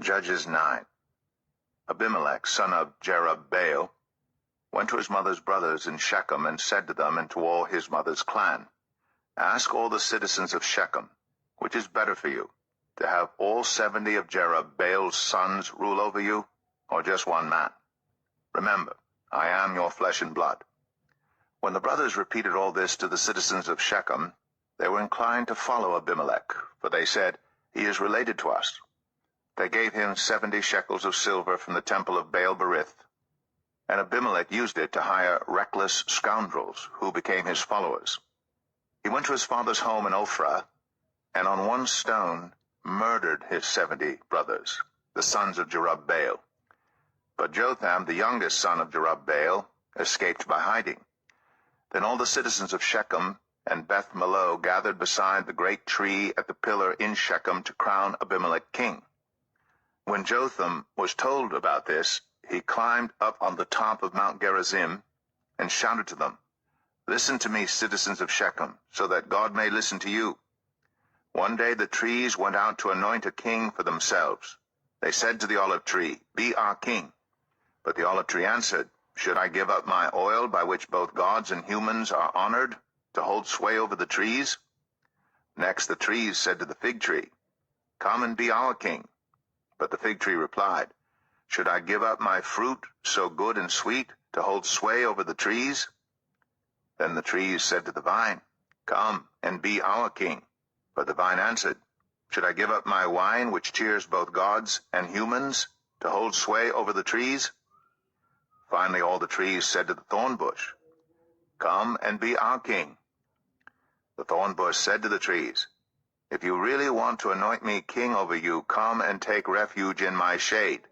Judges 9. Abimelech, son of Jerubbaal, went to his mother's brothers in Shechem and said to them and to all his mother's clan, "Ask all the citizens of Shechem, which is better for you, to have all 70 of Jerubbaal's sons rule over you, or just one man? Remember, I am your flesh and blood." When the brothers repeated all this to the citizens of Shechem, they were inclined to follow Abimelech, for they said, "He is related to us." They gave him 70 shekels of silver from the temple of Baal-berith, and Abimelech used it to hire reckless scoundrels who became his followers. He went to his father's home in Ophrah, and on one stone murdered his 70 brothers, the sons of Jerubbaal. But Jotham, the youngest son of Jerubbaal, escaped by hiding. Then all the citizens of Shechem and Beth Millo gathered beside the great tree at the pillar in Shechem to crown Abimelech king. When Jotham was told about this, he climbed up on the top of Mount Gerizim and shouted to them, "Listen to me, citizens of Shechem, so that God may listen to you." One day the trees went out to anoint a king for themselves. They said to the olive tree, "Be our king." But the olive tree answered, "Should I give up my oil by which both gods and humans are honored, to hold sway over the trees?" Next the trees said to the fig tree, "Come and be our king." But the fig tree replied, "Should I give up my fruit, so good and sweet, to hold sway over the trees?" Then the trees said to the vine, "Come and be our king." But the vine answered, "Should I give up my wine, which cheers both gods and humans, to hold sway over the trees?" Finally all the trees said to the thorn bush, "Come and be our king." The thorn bush said to the trees, "If you really want to anoint me king over you, come and take refuge in my shade.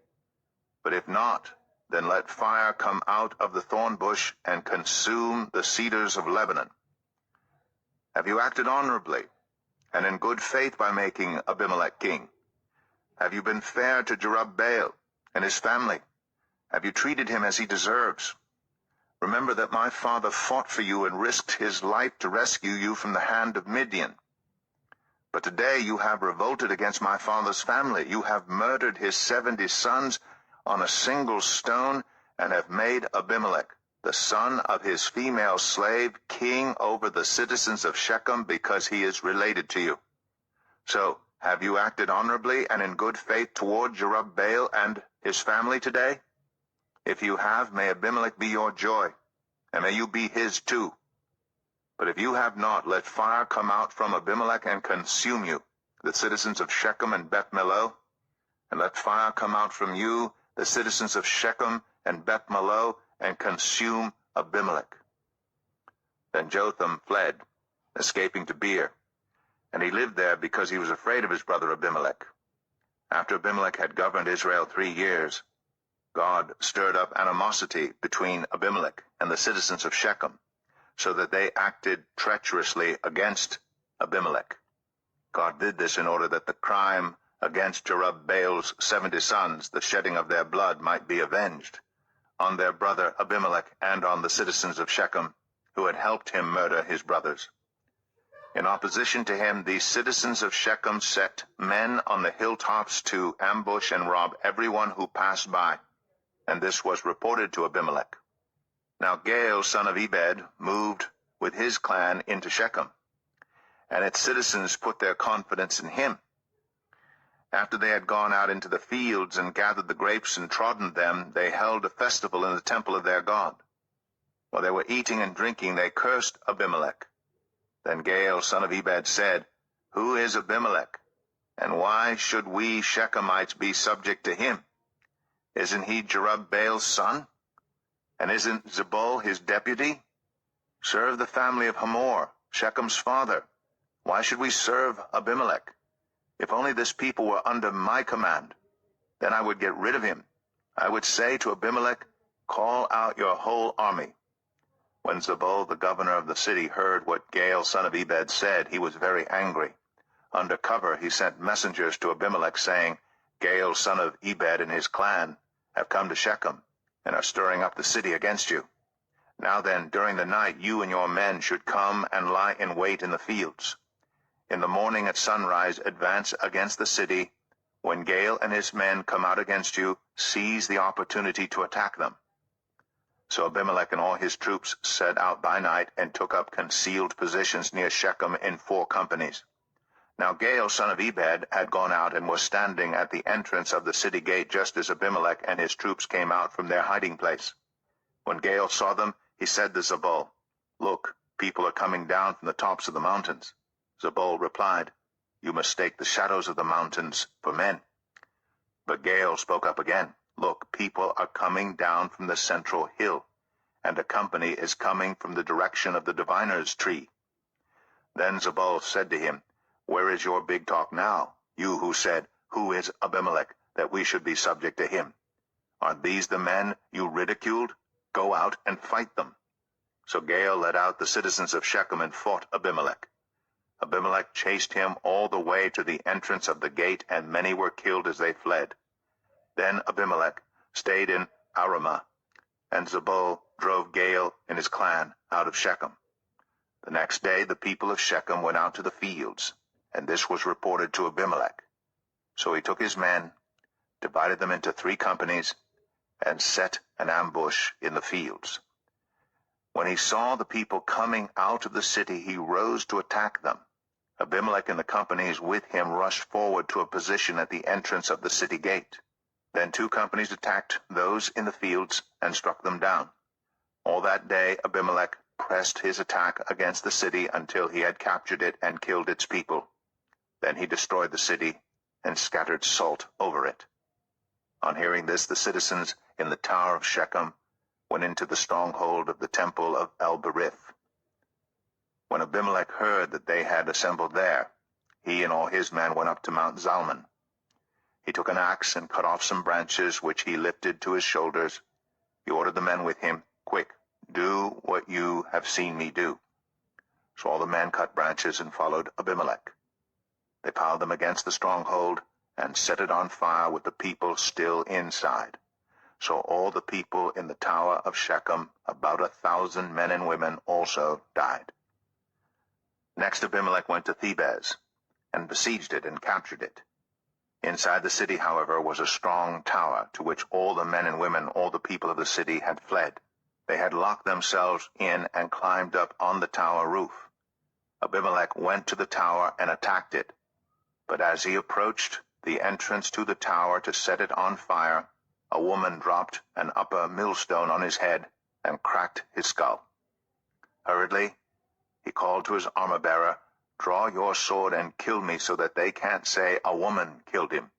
But if not, then let fire come out of the thorn bush and consume the cedars of Lebanon." Have you acted honorably and in good faith by making Abimelech king? Have you been fair to Jerubbaal and his family? Have you treated him as he deserves? Remember that my father fought for you and risked his life to rescue you from the hand of Midian. But today you have revolted against my father's family. You have murdered his 70 sons on a single stone and have made Abimelech, the son of his female slave, king over the citizens of Shechem because he is related to you. So, have you acted honorably and in good faith toward Jerubbaal and his family today? If you have, may Abimelech be your joy, and may you be his too. But if you have not, let fire come out from Abimelech and consume you, the citizens of Shechem and Beth Millo, and let fire come out from you, the citizens of Shechem and Beth Millo, and consume Abimelech." Then Jotham fled, escaping to Beer, and he lived there because he was afraid of his brother Abimelech. After Abimelech had governed Israel 3 years, God stirred up animosity between Abimelech and the citizens of Shechem, so that they acted treacherously against Abimelech. God did this in order that the crime against Jerubbaal's 70 sons, the shedding of their blood, might be avenged on their brother Abimelech and on the citizens of Shechem, who had helped him murder his brothers. In opposition to him, the citizens of Shechem set men on the hilltops to ambush and rob everyone who passed by, and this was reported to Abimelech. Now Gaal, son of Ebed, moved with his clan into Shechem, and its citizens put their confidence in him. After they had gone out into the fields and gathered the grapes and trodden them, they held a festival in the temple of their God. While they were eating and drinking, they cursed Abimelech. Then Gaal, son of Ebed, said, "Who is Abimelech, and why should we Shechemites be subject to him? Isn't he Jerubbaal's son? And isn't Zebul his deputy? Serve the family of Hamor, Shechem's father. Why should we serve Abimelech? If only this people were under my command, then I would get rid of him. I would say to Abimelech, 'Call out your whole army.'" When Zebul, the governor of the city, heard what Gaal, son of Ebed, said, he was very angry. Under cover he sent messengers to Abimelech, saying, "Gaal, son of Ebed, and his clan have come to Shechem, and are stirring up the city against you. Now then, during the night you and your men should come and lie in wait in the fields. In the morning at sunrise advance against the city When Gaal and his men come out against you, seize the opportunity to attack them." So Abimelech and all his troops set out by night and took up concealed positions near Shechem in 4 companies. Now Gaal, son of Ebed, had gone out and was standing at the entrance of the city gate just as Abimelech and his troops came out from their hiding place. When Gaal saw them, he said to Zebul, "Look, people are coming down from the tops of the mountains." Zebul replied, "You mistake the shadows of the mountains for men." But Gaal spoke up again, "Look, people are coming down from the central hill, and a company is coming from the direction of the diviner's tree." Then Zebul said to him, "Where is your big talk now, you who said, 'Who is Abimelech, that we should be subject to him?' Are these the men you ridiculed? Go out and fight them." So Gaal led out the citizens of Shechem and fought Abimelech. Abimelech chased him all the way to the entrance of the gate, and many were killed as they fled. Then Abimelech stayed in Arumah, and Zebul drove Gaal and his clan out of Shechem. The next day the people of Shechem went out to the fields, and this was reported to Abimelech. So he took his men, divided them into 3 companies, and set an ambush in the fields. When he saw the people coming out of the city, he rose to attack them. Abimelech and the companies with him rushed forward to a position at the entrance of the city gate. Then 2 companies attacked those in the fields and struck them down. All that day Abimelech pressed his attack against the city until he had captured it and killed its people. Then he destroyed the city and scattered salt over it. On hearing this, the citizens in the tower of Shechem went into the stronghold of the temple of El-Berith. When Abimelech heard that they had assembled there, he and all his men went up to Mount Zalmon. He took an axe and cut off some branches, which he lifted to his shoulders. He ordered the men with him, "Quick, do what you have seen me do." So all the men cut branches and followed Abimelech. They piled them against the stronghold and set it on fire with the people still inside. So all the people in the tower of Shechem, about 1,000 men and women, also died. Next Abimelech went to Thebez and besieged it and captured it. Inside the city, however, was a strong tower to which all the men and women, all the people of the city, had fled. They had locked themselves in and climbed up on the tower roof. Abimelech went to the tower and attacked it. But as he approached the entrance to the tower to set it on fire, a woman dropped an upper millstone on his head and cracked his skull. Hurriedly, he called to his armor-bearer, "Draw your sword and kill me so that they can't say a woman killed him."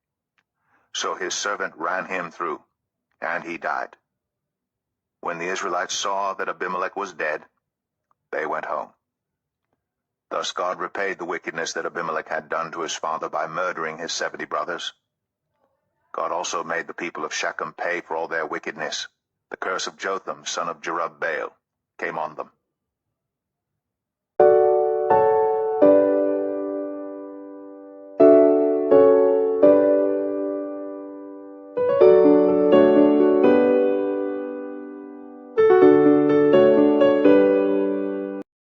So his servant ran him through, and he died. When the Israelites saw that Abimelech was dead, they went home. Thus God repaid the wickedness that Abimelech had done to his father by murdering his 70 brothers. God also made the people of Shechem pay for all their wickedness. The curse of Jotham, son of Jerubbaal, came on them.